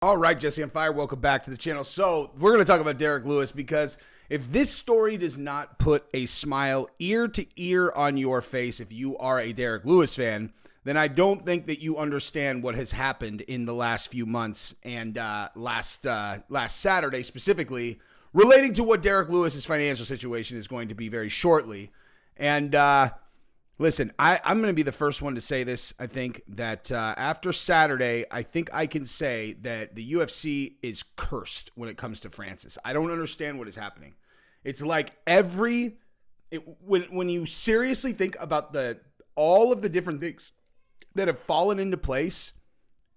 All right, Jesse on Fire, welcome back to the channel. So we're going to talk about Derrick Lewis because if this story does not put a smile ear to ear on your face if you are a Derrick Lewis fan, then I don't think that you understand what has happened in the last few months and last Saturday specifically relating to what Derrick Lewis's financial situation is going to be very shortly. And listen, I'm going to be the first one to say this. I think that after Saturday, I think I can say that the UFC is cursed when it comes to Francis. I don't understand what is happening. It's like when you seriously think about all of the different things that have fallen into place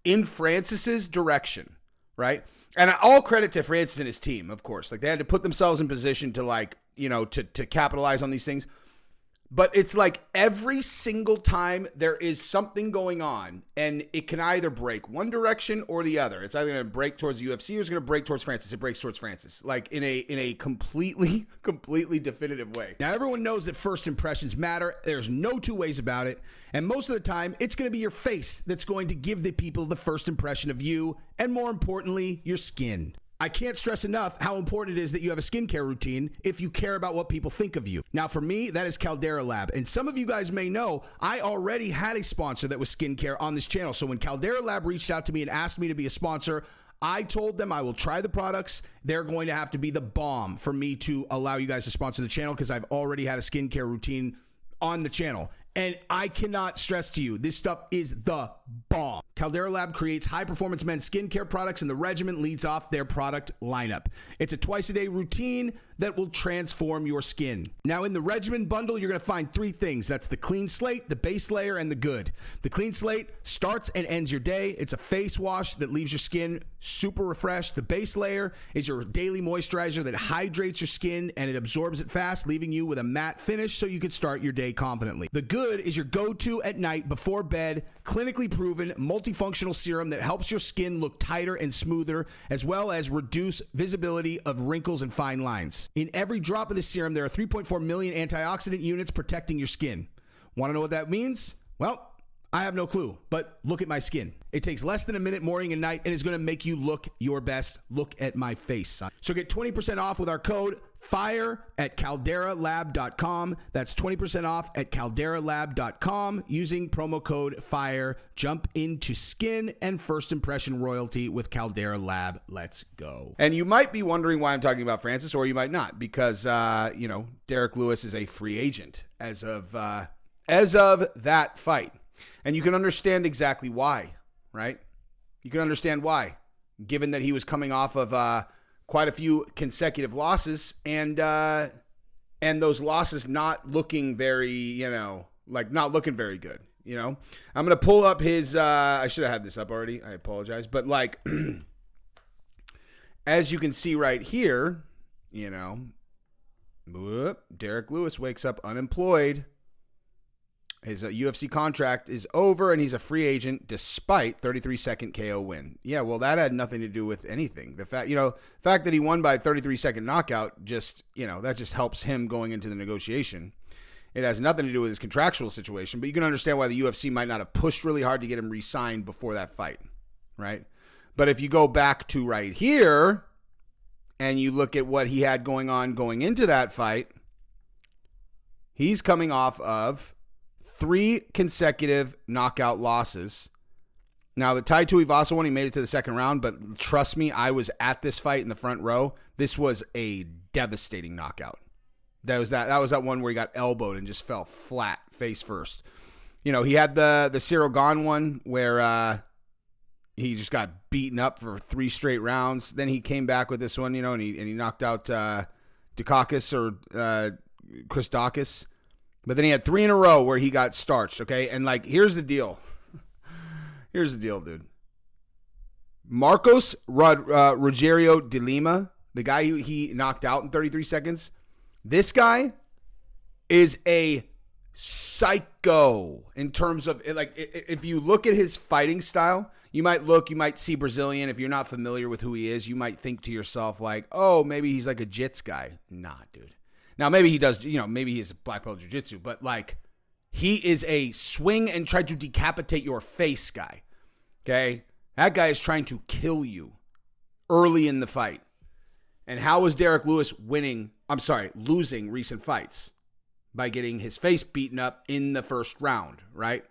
in Francis's direction, right? And all credit to Francis and his team, of course. Like, they had to put themselves in position to to capitalize on these things. But it's like every single time there is something going on, and it can either break one direction or the other. It's either going to break towards the UFC or it's going to break towards Francis. It breaks towards Francis, like in a completely definitive way. Now, everyone knows that first impressions matter. There's no two ways about it. And most of the time, it's going to be your face that's going to give the people the first impression of you, and more importantly, your skin. I can't stress enough how important it is that you have a skincare routine if you care about what people think of you. Now, for me, that is Caldera Lab. And some of you guys may know, I already had a sponsor that was skincare on this channel. So when Caldera Lab reached out to me and asked me to be a sponsor, I told them I will try the products. They're going to have to be the bomb for me to allow you guys to sponsor the channel because I've already had a skincare routine on the channel. And I cannot stress to you, this stuff is the bomb. Caldera Lab creates high-performance men's skincare products, and the regimen leads off their product lineup. It's a twice-a-day routine that will transform your skin. Now, in the regimen bundle, you're going to find three things. That's the clean slate, the base layer, and the good. The clean slate starts and ends your day. It's a face wash that leaves your skin super refreshed. The base layer is your daily moisturizer that hydrates your skin, and it absorbs it fast, leaving you with a matte finish so you can start your day confidently. The good is your go-to at night before bed, clinically proven multifunctional serum that helps your skin look tighter and smoother, as well as reduce visibility of wrinkles and fine lines. In every drop of this serum, there are 3.4 million antioxidant units protecting your skin. Want to know what that means? Well, I have no clue, but look at my skin. It takes less than a minute morning and night and is going to make you look your best. Look at my face, son. So get 20% off with our code FIRE at calderalab.com. That's 20% off at calderalab.com using promo code FIRE. Jump into skin and first impression royalty with Caldera Lab. Let's go. And you might be wondering why I'm talking about Francis, or you might not, because, Derrick Lewis is a free agent as of that fight. And you can understand exactly why, right? You can understand why, given that he was coming off of quite a few consecutive losses and those losses not looking very, not looking very good, I'm going to pull up his, I should have had this up already. I apologize. But as you can see right here, Derrick Lewis wakes up unemployed. His UFC contract is over, and he's a free agent despite 33-second KO win. Yeah, well, that had nothing to do with anything. The fact that he won by 33-second knockout that just helps him going into the negotiation. It has nothing to do with his contractual situation, but you can understand why the UFC might not have pushed really hard to get him re-signed before that fight, right? But if you go back to right here and you look at what he had going on going into that fight, he's coming off of 3 consecutive knockout losses. Now, the Tai Tuivasa one, he made it to the second round, but trust me, I was at this fight in the front row. This was a devastating knockout. That was that one where he got elbowed and just fell flat, face first. He had the Cyril Gane one where he just got beaten up for 3 straight rounds. Then he came back with this one, and he knocked out Dukakis or Chris Dawkins. But then he had 3 in a row where he got starched, okay? And, here's the deal. Here's the deal, dude. Marcos Rogerio de Lima, the guy who he knocked out in 33 seconds, this guy is a psycho in terms of, if you look at his fighting style, you might see Brazilian. If you're not familiar with who he is, you might think to yourself, oh, maybe he's like a jits guy. Nah, dude. Now, maybe he does, maybe he's a black belt jiu-jitsu, but he is a swing and try to decapitate your face guy. Okay? That guy is trying to kill you early in the fight. And how was Derrick Lewis losing recent fights? By getting his face beaten up in the first round, right?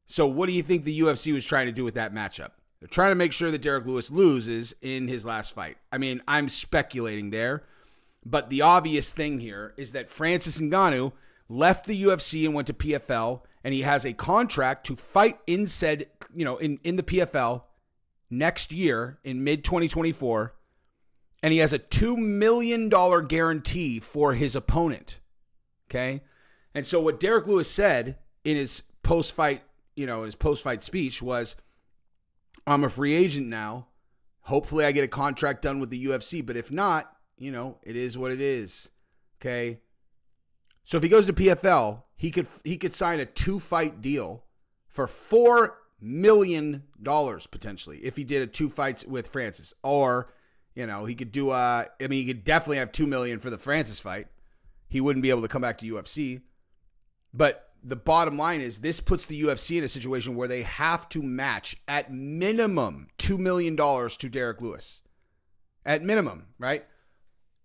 So what do you think the UFC was trying to do with that matchup? They're trying to make sure that Derrick Lewis loses in his last fight. I mean, I'm speculating there, but the obvious thing here is that Francis Ngannou left the UFC and went to PFL, and he has a contract to fight in the PFL next year in mid-2024, and he has a $2 million guarantee for his opponent, okay? And so what Derrick Lewis said in his post-fight speech was, I'm a free agent now. Hopefully I get a contract done with the UFC, but if not, it is what it is, okay? So if he goes to PFL, he could sign a 2-fight deal for $4 million potentially if he did 2 fights with Francis. Or, he could do he could definitely have $2 million for the Francis fight. He wouldn't be able to come back to UFC. But the bottom line is this puts the UFC in a situation where they have to match at minimum $2 million to Derrick Lewis. At minimum, right?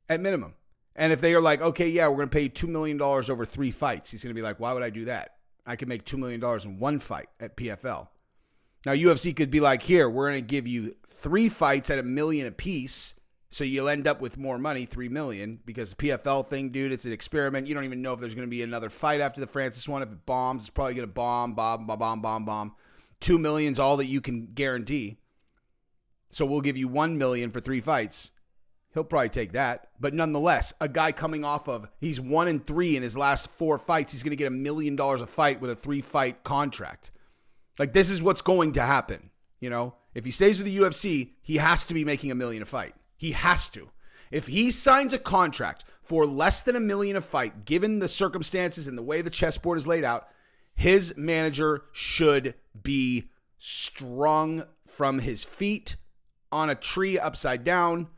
At minimum. And if they are like, okay, yeah, we're going to pay you $2 million over 3 fights, he's going to be like, why would I do that? I could make $2 million in 1 fight at PFL. Now, UFC could be like, here, we're going to give you 3 fights at $1 million apiece, so you'll end up with more money, $3 million, because the PFL thing, dude, it's an experiment. You don't even know if there's going to be another fight after the Francis one. If it bombs, it's probably going to bomb. $2 million's all that you can guarantee. So we'll give you $1 million for 3 fights. He'll probably take that. But nonetheless, a guy coming off of, he's 1-3 in his last 4 fights. He's going to get $1 million a fight with a 3-fight contract. Like, this is what's going to happen. If he stays with the UFC, he has to be making $1 million a fight. He has to. If he signs a contract for less than $1 million a fight, given the circumstances and the way the chessboard is laid out, his manager should be strung from his feet on a tree upside down,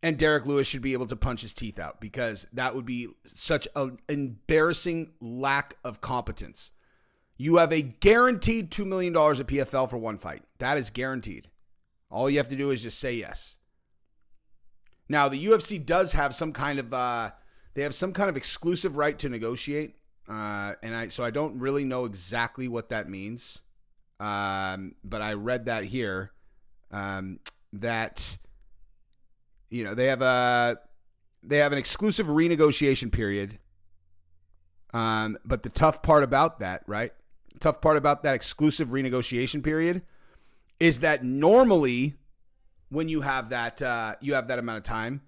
and Derrick Lewis should be able to punch his teeth out, because that would be such an embarrassing lack of competence. You have a guaranteed $2 million at PFL for 1 fight. That is guaranteed. All you have to do is just say yes. Now, the UFC does have some kind of exclusive right to negotiate, so I don't really know exactly what that means. But I read that here, that they have an exclusive renegotiation period. But the tough part about that, right? Tough part about that exclusive renegotiation period is that normally when you have that amount of time,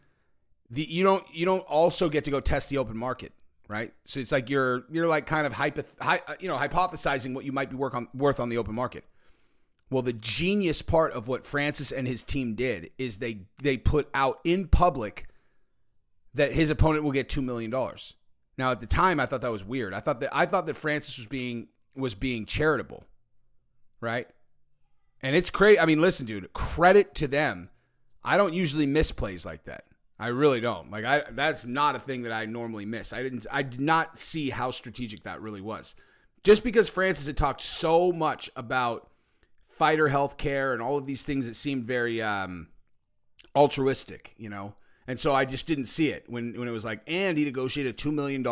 you don't also get to go test the open market, right? So it's like you're like kind of hypothesizing what you might be worth on the open market. Well, the genius part of what Francis and his team did is they put out in public that his opponent will get $2 million. Now, at the time, I thought that was weird. I thought that Francis was being charitable, right? And it's crazy. I mean, listen, dude, credit to them. I don't usually miss plays like that. I really don't. That's not a thing that I normally miss. I did not see how strategic that really was. Just because Francis had talked so much about fighter health care and all of these things that seemed very altruistic, And so I just didn't see it when it was like, and he negotiated a $2 million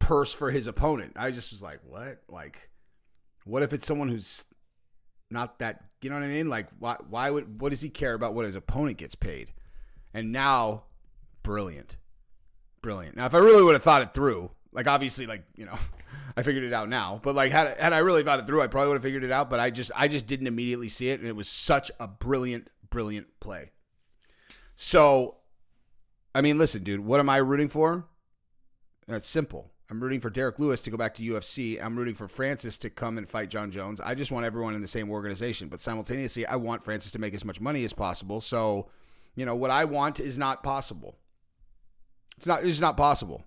purse for his opponent. I just was like, what? Like, what if it's someone who's not that, you know what I mean? Like, what does he care about what his opponent gets paid? And now, brilliant. Now, if I really would have thought it through, like, obviously, like, I figured it out now, but like, had I really thought it through, I probably would have figured it out, but I just didn't immediately see it. And it was such a brilliant play. So, I mean, listen, dude, what am I rooting for? That's simple. I'm rooting for Derrick Lewis to go back to UFC. I'm rooting for Francis to come and fight John Jones. I just want everyone in the same organization. But simultaneously, I want Francis to make as much money as possible. So, what I want is not possible. It's just not possible.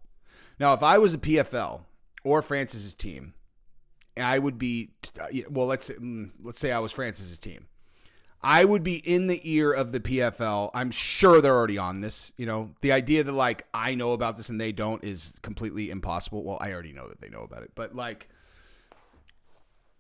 Now, if I was a PFL or Francis's team, I would be, let's say I was Francis's team. I would be in the ear of the PFL. I'm sure they're already on this. The idea that like I know about this and they don't is completely impossible. Well, I already know that they know about it, but like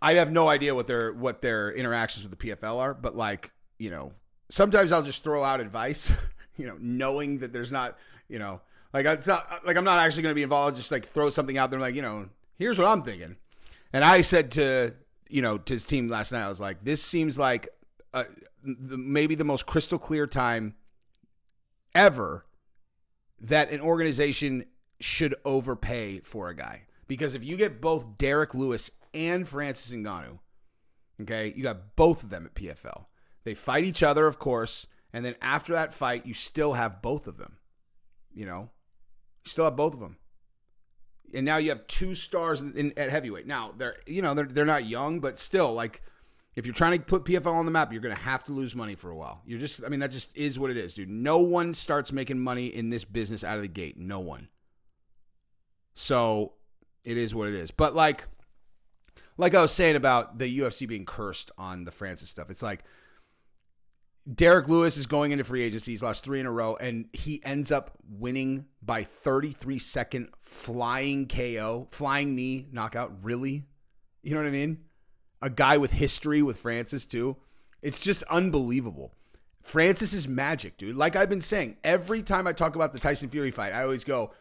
I have no idea what their interactions with the PFL are, but like, you know, sometimes I'll just throw out advice, you know, knowing that there's not, you know, like it's not like I'm not actually going to be involved. Just like throw something out there, like, you know, here's what I'm thinking. And I said to his team last night, I was like, this seems like maybe the most crystal clear time ever that an organization should overpay for a guy. Because if you get both Derrick Lewis and Francis Ngannou, okay, you got both of them at PFL. They fight each other, of course, and then after that fight, you still have both of them. You know, you still have both of them. And now you have 2 stars at heavyweight. Now they're not young, but still, like, if you're trying to put PFL on the map, you're going to have to lose money for a while. That just is what it is, dude. No one starts making money in this business out of the gate. No one. So it is what it is. But like I was saying about the UFC being cursed on the Francis stuff, it's like Derrick Lewis is going into free agency. He's lost 3 in a row, and he ends up winning by 33-second flying KO, flying knee knockout. Really? You know what I mean? A guy with history with Francis, too. It's just unbelievable. Francis is magic, dude. Like I've been saying, every time I talk about the Tyson Fury fight, I always go,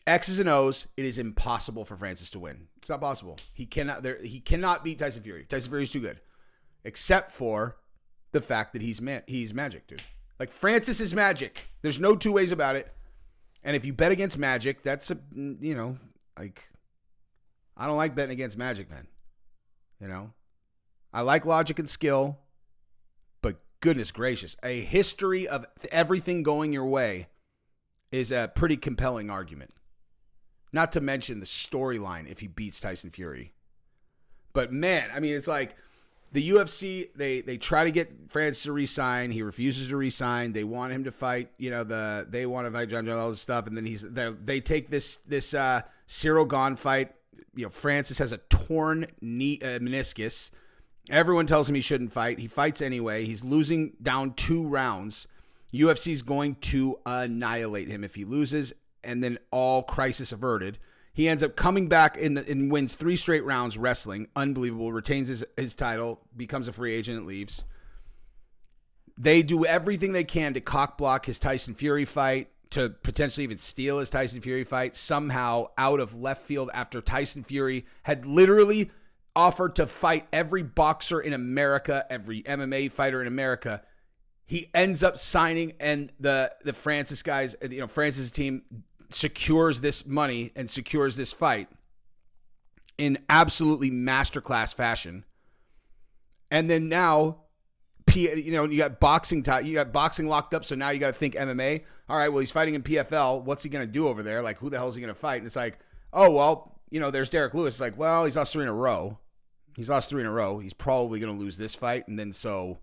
X's and O's, it is impossible for Francis to win. It's not possible. He cannot beat Tyson Fury. Tyson Fury is too good. Except for the fact that he's magic, dude. Like, Francis is magic. There's no 2 ways about it. And if you bet against magic, that's like, I don't like betting against magic, man. You know? I like logic and skill, but goodness gracious, a history of everything going your way is a pretty compelling argument. Not to mention the storyline if he beats Tyson Fury. But man, I mean, it's like the UFC, they try to get Francis to resign. He refuses to resign. They want him to fight, they want to fight John Jones, all this stuff. And then they take this Cyril Gane fight. Francis has a torn knee meniscus. Everyone tells him he shouldn't fight. He fights anyway. He's losing down 2 rounds. UFC's going to annihilate him if he loses, and then all crisis averted. He ends up coming back and wins 3 straight rounds wrestling. Unbelievable. Retains his title, becomes a free agent, and leaves. They do everything they can to cock block his Tyson Fury fight, to potentially even steal his Tyson Fury fight. Somehow, out of left field, after Tyson Fury had literally offered to fight every boxer in America, every MMA fighter in America, he ends up signing, and the Francis guys, Francis' team secures this money and secures this fight in absolutely masterclass fashion. And then now, you got boxing locked up, so now you got to think MMA. All right, well, he's fighting in PFL. What's he going to do over there? Like, who the hell is he going to fight? And it's like, oh, well, there's Derrick Lewis. It's like, well, he's lost 3 in a row. He's probably going to lose this fight. And then so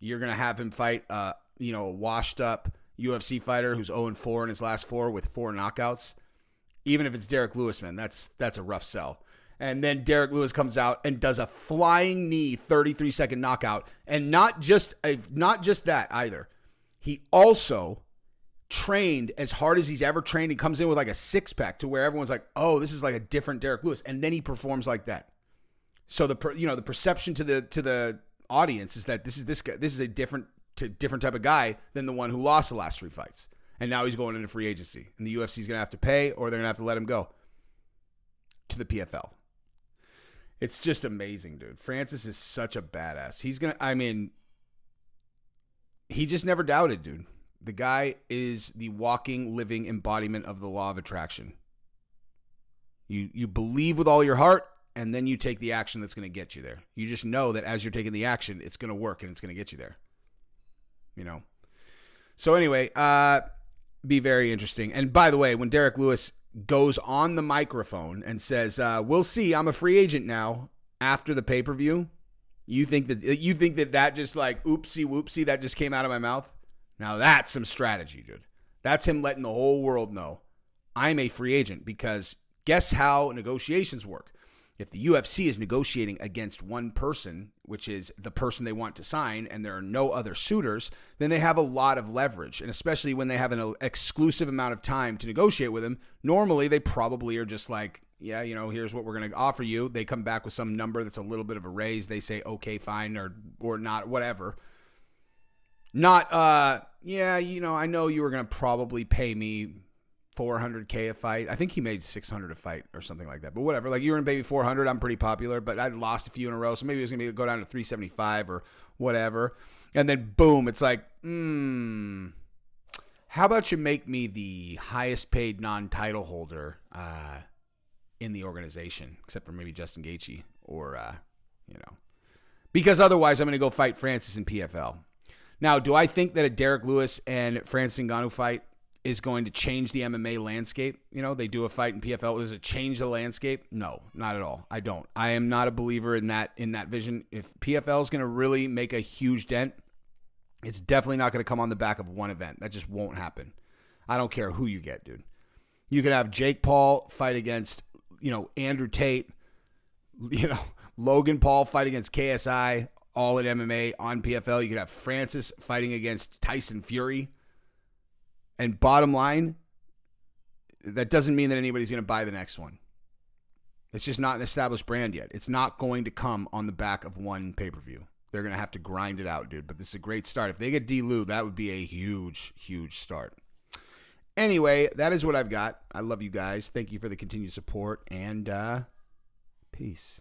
you're going to have him fight, a washed up UFC fighter who's 0-4 in his last 4 with 4 knockouts. Even if it's Derrick Lewis, man, that's a rough sell. And then Derrick Lewis comes out and does a flying knee 33-second knockout. And not just that either. He also trained as hard as he's ever trained. He comes in with like a 6-pack to where everyone's like, oh, this is like a different Derrick Lewis. And then he performs like that. So the perception to the audience is that this is a different type of guy than the one who lost the last 3 fights. And now he's going into free agency. And the UFC is going to have to pay, or they're going to have to let him go to the PFL. It's just amazing, dude. Francis is such a badass. He just never doubted, dude. The guy is the walking, living embodiment of the law of attraction. You believe with all your heart, and then you take the action that's going to get you there. You just know that as you're taking the action, it's going to work and it's going to get you there. So anyway, be very interesting. And by the way, when Derrick Lewis goes on the microphone and says, we'll see, I'm a free agent now after the pay-per-view, you think that just like, oopsie whoopsie, that just came out of my mouth? Now that's some strategy, dude. That's him letting the whole world know I'm a free agent, because guess how negotiations work? If the UFC is negotiating against one person, which is the person they want to sign, and there are no other suitors, then they have a lot of leverage. And especially when they have an exclusive amount of time to negotiate with them, normally they probably are just like, yeah, here's what we're going to offer you. They come back with some number that's a little bit of a raise. They say, okay, fine, or not, whatever. Not, yeah, I know you were going to probably pay me $400K a fight. I think he made $600 a fight or something like that. But whatever. Like, you were in maybe $400. I'm pretty popular, but I'd lost a few in a row, so maybe it was going to go down to $375 or whatever. And then boom, it's like, how about you make me the highest paid non-title holder in the organization, except for maybe Justin Gaethje or because otherwise I'm going to go fight Francis in PFL. Now, do I think that a Derrick Lewis and Francis Ngannou fight is going to change the MMA landscape? They do a fight in PFL. Does it change the landscape? No, not at all. I don't. I am not a believer in that vision. If PFL is going to really make a huge dent, it's definitely not going to come on the back of one event. That just won't happen. I don't care who you get, dude. You could have Jake Paul fight against, Andrew Tate, Logan Paul fight against KSI, all in MMA on PFL. You could have Francis fighting against Tyson Fury. And bottom line, that doesn't mean that anybody's going to buy the next one. It's just not an established brand yet. It's not going to come on the back of one pay-per-view. They're going to have to grind it out, dude. But this is a great start. If they get D-Lou, that would be a huge, huge start. Anyway, that is what I've got. I love you guys. Thank you for the continued support, and peace.